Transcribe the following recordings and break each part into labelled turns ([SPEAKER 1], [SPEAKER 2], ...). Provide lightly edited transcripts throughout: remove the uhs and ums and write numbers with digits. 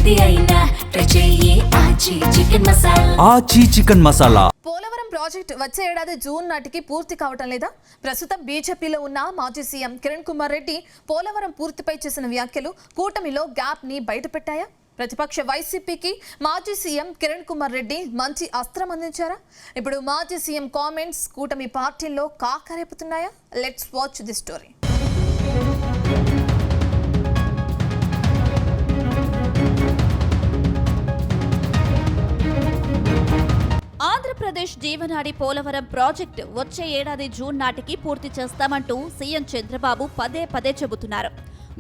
[SPEAKER 1] ఏది అయినా ట్రై చెయ్యి ఆచి చికెన్ మసాలా.
[SPEAKER 2] పోలవరం ప్రాజెక్ట్ వచ్చే ఏడాది జూన్ నాటికి పూర్తి కావటం లేదా? ప్రస్తుతం బీజేపీలో ఉన్న మాజీ సీఎం కిరణ్ కుమార్ రెడ్డి పోలవరం పూర్తిపై చేసిన వ్యాఖ్యలు కూటమిలో గ్యాప్ ని బయటపెట్టాయా? ప్రతిపక్ష వైసీపీకి మాజీ సీఎం కిరణ్ కుమార్ రెడ్డి మంచి అస్త్రం అందించారా? ఇప్పుడు మాజీ సీఎం కామెంట్స్ కూటమి పార్టీల్లో కాకరేపుతున్నాయా? Let's watch the story.
[SPEAKER 3] Andhra Pradesh జీవనాడి పోలవరం ప్రాజెక్టు వచ్చే ఏడాది జూన్ నాటికి పూర్తి చేస్తామంటూ సీఎం చంద్రబాబు పదే పదే చెబుతున్నారు.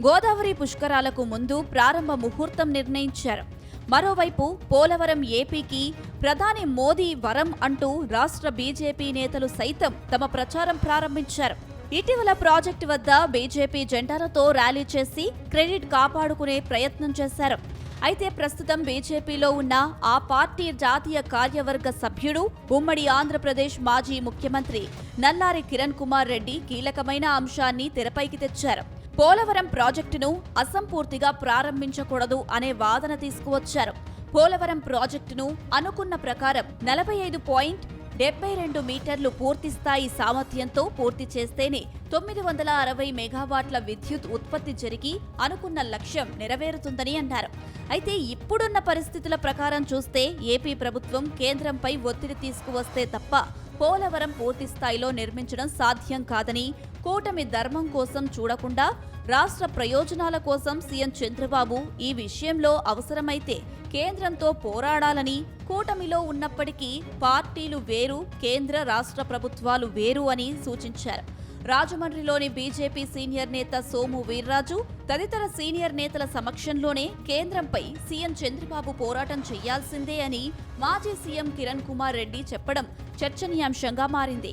[SPEAKER 3] గోదావరి పుష్కరాలకు ముందు ప్రారంభ ముహూర్తం నిర్ణయించారు. మరోవైపు పోలవరం ఏపీకి ప్రధాని మోదీ వరం అంటూ రాష్ట్ర బీజేపీ నేతలు సైతం తమ ప్రచారం ప్రారంభించారు. ఇటీవల ప్రాజెక్టు వద్ద బీజేపీ జెండాలతో ర్యాలీ చేసి క్రెడిట్ కాపాడుకునే ప్రయత్నం చేశారు. అయితే ప్రస్తుతం బీజేపీలో ఉన్న ఆ పార్టీ జాతీయ కార్యవర్గ సభ్యుడు, ఉమ్మడి ఆంధ్రప్రదేశ్ మాజీ ముఖ్యమంత్రి నల్లారి కిరణ్ కుమార్ రెడ్డి కీలకమైన అంశాన్ని తెరపైకి తెచ్చారు. పోలవరం ప్రాజెక్టును అసంపూర్తిగా ప్రారంభించకూడదు అనే వాదన తీసుకువచ్చారు. పోలవరం ప్రాజెక్టును అనుకున్న ప్రకారం 45.72 మీటర్లు పూర్తిస్థాయి సామర్థ్యంతో పూర్తి చేస్తేనే 960 మెగావాట్ల విద్యుత్ ఉత్పత్తి జరిగి అనుకున్న లక్ష్యం నెరవేరుతుందని అన్నారు. అయితే ఇప్పుడున్న పరిస్థితుల ప్రకారం చూస్తే ఏపీ ప్రభుత్వం కేంద్రంపై ఒత్తిడి తీసుకువస్తే తప్ప పోలవరం పూర్తి స్థాయిలో నిర్మించడం సాధ్యం కాదని, కూటమి ధర్మం కోసం చూడకుండా రాష్ట్ర ప్రయోజనాల కోసం సీఎం చంద్రబాబు ఈ విషయంలో అవసరమైతే కేంద్రంతో పోరాడాలని, కూటమిలో ఉన్నప్పటికీ పార్టీలు వేరు, కేంద్ర రాష్ట్ర ప్రభుత్వాలు వేరు అని సూచించారు. రాజమండ్రిలోని బీజేపీ సీనియర్ నేత సోము వీర్రాజు తదితర సీనియర్ నేతల సమక్షంలోనే కేంద్రంపై సీఎం చంద్రబాబు పోరాటం చేయాల్సిందే అని మాజీ సీఎం కిరణ్ కుమార్ రెడ్డి చెప్పడం చర్చనీయాంశంగా మారింది.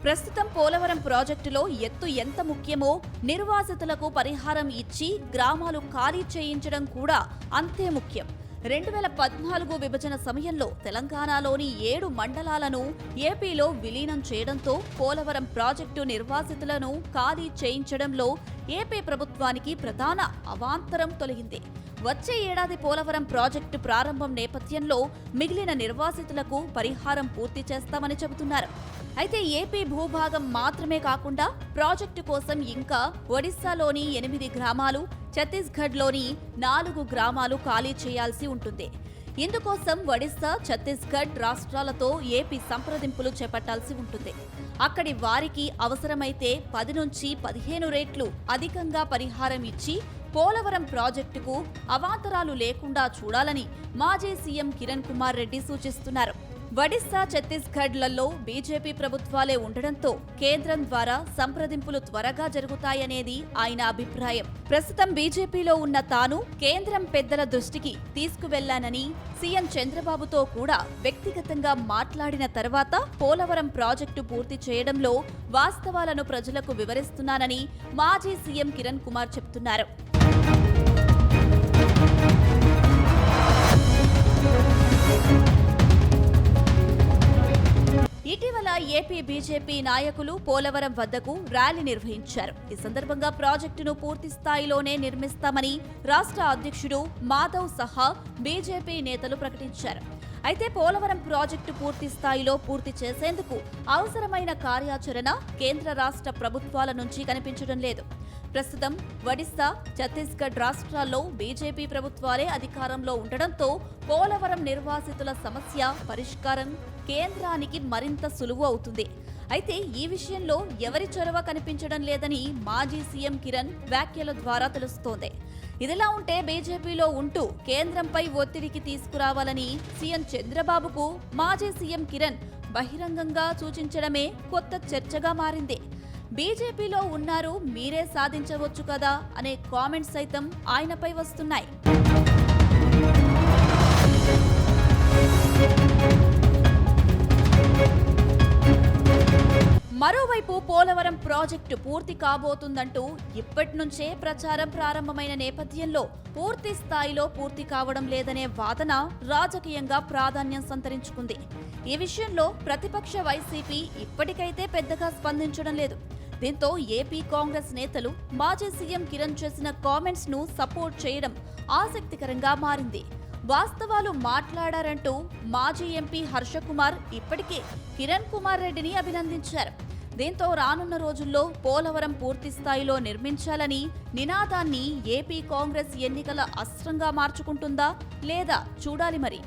[SPEAKER 3] ప్రస్తుతం పోలవరం ప్రాజెక్టులో ఎత్తు ఎంత ముఖ్యమో నిర్వాసితులకు పరిహారం ఇచ్చి గ్రామాలు ఖాళీ చేయించడం కూడా అంతే ముఖ్యం. 2014 విభజన సమయంలో తెలంగాణలోని 7 మండలాలను ఏపీలో విలీనం చేయడంతో పోలవరం ప్రాజెక్టు నిర్వాసితులను ఖాళీ చేయించడంలో ఏపీ ప్రభుత్వానికి ప్రధాన అవాంతరం తొలగింది. వచ్చే ఏడాది పోలవరం ప్రాజెక్టు ప్రారంభం నేపథ్యంలో మిగిలిన నిర్వాసితులకు పరిహారం పూర్తి చేస్తామని చెబుతున్నారు. అయితే ఏపీ భూభాగం మాత్రమే కాకుండా ప్రాజెక్టు కోసం ఇంకా ఒడిశాలోని 8 గ్రామాలు, ఛత్తీస్గఢ్లోని 4 గ్రామాలు ఖాళీ చేయాల్సి ఉంటుంది. ఇందుకోసం ఒడిశా, ఛత్తీస్గఢ్ రాష్ట్రాలతో ఏపీ సంప్రదింపులు చేపట్టాల్సి ఉంటుంది. అక్కడి వారికి అవసరమైతే 10 నుంచి 15 రెట్లు అధికంగా పరిహారం ఇచ్చి పోలవరం ప్రాజెక్టుకు అవాంతరాలు లేకుండా చూడాలని మాజీ సీఎం కిరణ్ కుమార్ రెడ్డి సూచిస్తున్నారు. ఒడిశా, ఛత్తీస్గఢ్లలో బీజేపీ ప్రభుత్వాలే ఉండడంతో కేంద్రం ద్వారా సంప్రదింపులు త్వరగా జరుగుతాయనేది ఆయన అభిప్రాయం. ప్రస్తుతం బీజేపీలో ఉన్న తాను కేంద్రం పెద్దల దృష్టికి తీసుకువెళ్లానని, సీఎం చంద్రబాబుతో కూడా వ్యక్తిగతంగా మాట్లాడిన తర్వాత పోలవరం ప్రాజెక్టు పూర్తి చేయడంలో వాస్తవాలను ప్రజలకు వివరిస్తున్నానని మాజీ సీఎం కిరణ్ కుమార్ చెబుతున్నారు. ఇటీవల ఏపీ బీజేపీ నాయకులు పోలవరం వద్దకు ర్యాలీ నిర్వహించారు. ఈ సందర్భంగా ప్రాజెక్టును పూర్తి స్థాయిలోనే నిర్మిస్తామని రాష్ట్ర అధ్యక్షుడు మాధవ్ సహా బీజేపీ నేతలు ప్రకటించారు. అయితే పోలవరం ప్రాజెక్టు పూర్తి స్థాయిలో పూర్తి చేసేందుకు అవసరమైన కార్యాచరణ కేంద్ర రాష్ట్ర ప్రభుత్వాల నుంచి కనిపించడం లేదు. ప్రస్తుతం ఒడిశా, ఛత్తీస్గఢ్ రాష్ట్రాల్లో బీజేపీ ప్రభుత్వాలే అధికారంలో ఉండడంతో పోలవరం నిర్వాసితుల సమస్య పరిష్కారం కేంద్రానికి మరింత సులువు అవుతుంది. అయితే ఈ విషయంలో ఎవరి చొరవ కనిపించడం లేదని మాజీ సీఎం కిరణ్ వ్యాఖ్యల ద్వారా తెలుస్తోంది. ఇదిలా ఉంటే బీజేపీలో ఉంటూ కేంద్రంపై ఒత్తిడికి తీసుకురావాలని సీఎం చంద్రబాబుకు మాజీ సీఎం కిరణ్ బహిరంగంగా సూచించడమే కొత్త చర్చగా మారింది. బీజేపీలో ఉన్నారు, మీరే సాధించవచ్చు కదా అనే కామెంట్స్ సైతం ఆయనపై వస్తున్నాయి. మరోవైపు పోలవరం ప్రాజెక్టు పూర్తి కాబోతుందంటూ ఇప్పటి నుంచే ప్రచారం ప్రారంభమైన నేపథ్యంలో పూర్తి స్థాయిలో పూర్తి కావడం లేదనే వాదన రాజకీయంగా ప్రాధాన్యం సంతరించుకుంది. ఈ విషయంలో ప్రతిపక్ష వైసీపీ ఇప్పటికైతే పెద్దగా స్పందించడం లేదు. దీంతో ఏపీ కాంగ్రెస్ నేతలు మాజీ సీఎం కిరణ్ చేసిన కామెంట్స్ ను సపోర్ట్ చేయడం ఆసక్తికరంగా మారింది. వాస్తవాలు మాట్లాడారంటూ మాజీ ఎంపీ హర్షకుమార్ ఇప్పటికే కిరణ్ కుమార్ రెడ్డిని అభినందించారు. దీంతో రానున్న రోజుల్లో పోలవరం పూర్తి స్థాయిలో నిర్మించాలని నినాదాన్ని ఏపీ కాంగ్రెస్ ఎన్నికల అస్త్రంగా మార్చుకుంటుందా లేదా చూడాలి మరి.